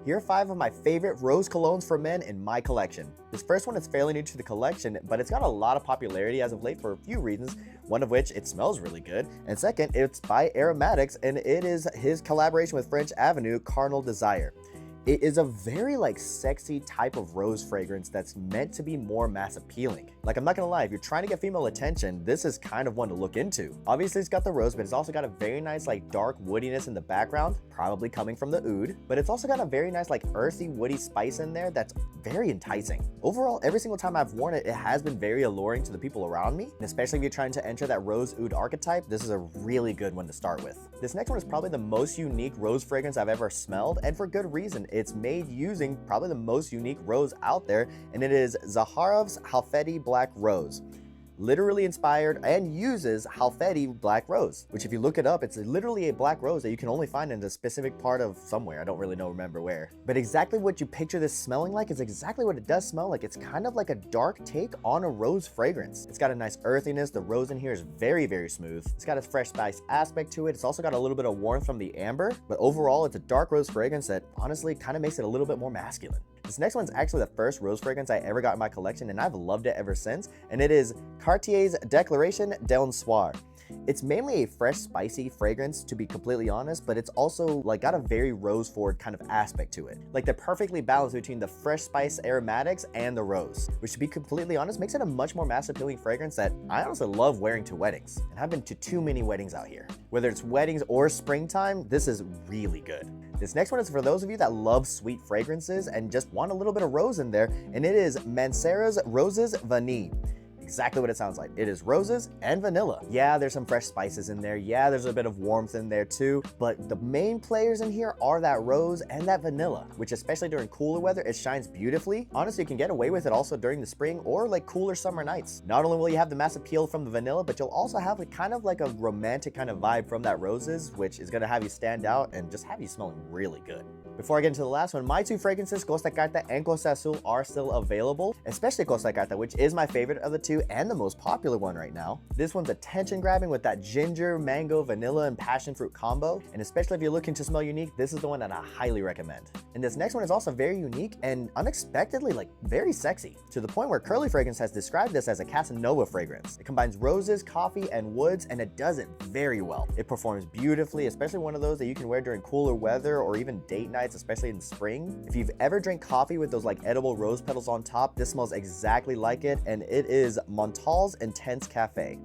Here are 5 of my favorite rose colognes for men in my collection. This first one is fairly new to the collection, but it's got a lot of popularity as of late for a few reasons, one of which it smells really good, and second, it's by Aromatics, and it is his collaboration with French Avenue, Carnal Desire. It is a very sexy type of rose fragrance that's meant to be more mass appealing. I'm not gonna lie, if you're trying to get female attention, this is kind of one to look into. Obviously it's got the rose, but it's also got a very nice dark woodiness in the background, probably coming from the oud, but it's also got a very nice earthy woody spice in there that's very enticing. Overall, every single time I've worn it, it has been very alluring to the people around me, and especially if you're trying to enter that rose oud archetype, this is a really good one to start with. This next one is probably the most unique rose fragrance I've ever smelled, and for good reason. It's made using probably the most unique rose out there, and it is Zaharov's Halfeti Black Rose. Literally inspired and uses Halfeti Black Rose, which if you look it up, it's literally a black rose that you can only find in a specific part of somewhere. I don't really remember where. But exactly what you picture this smelling like is exactly what it does smell like. It's kind of like a dark take on a rose fragrance. It's got a nice earthiness. The rose in here is very, very smooth. It's got a fresh spice aspect to it. It's also got a little bit of warmth from the amber, but overall it's a dark rose fragrance that honestly kind of makes it a little bit more masculine. This next one's actually the first rose fragrance I ever got in my collection, and I've loved it ever since, and it is Cartier's Declaration d'un Soir. It's mainly a fresh, spicy fragrance, to be completely honest, but it's also got a very rose-forward kind of aspect to it. They're perfectly balanced between the fresh spice aromatics and the rose, which to be completely honest, makes it a much more mass-appealing fragrance that I honestly love wearing to weddings. And I've been to too many weddings out here. Whether it's weddings or springtime, this is really good. This next one is for those of you that love sweet fragrances and just want a little bit of rose in there, and it is Mancera's Roses Vanille. Exactly what it sounds like. It is roses and vanilla. Yeah, there's some fresh spices in there. Yeah, there's a bit of warmth in there too, but the main players in here are that rose and that vanilla, which especially during cooler weather, it shines beautifully. Honestly, you can get away with it also during the spring or cooler summer nights. Not only will you have the mass appeal from the vanilla, but you'll also have a romantic kind of vibe from that roses, which is gonna have you stand out and just have you smelling really good. Before I get into the last one, my 2 fragrances, Costa Carta and Costa Azul, are still available, especially Costa Carta, which is my favorite of the 2 and the most popular one right now. This one's attention grabbing with that ginger, mango, vanilla, and passion fruit combo, and especially if you're looking to smell unique, this is the one that I highly recommend. And this next one is also very unique and unexpectedly very sexy, to the point where Curly Fragrance has described this as a Casanova fragrance. It combines roses, coffee, and woods, and it does it very well. It performs beautifully, especially one of those that you can wear during cooler weather or even date nights, especially in spring. If you've ever drank coffee with those edible rose petals on top, this smells exactly like it, and it is Montal's Intense Cafe.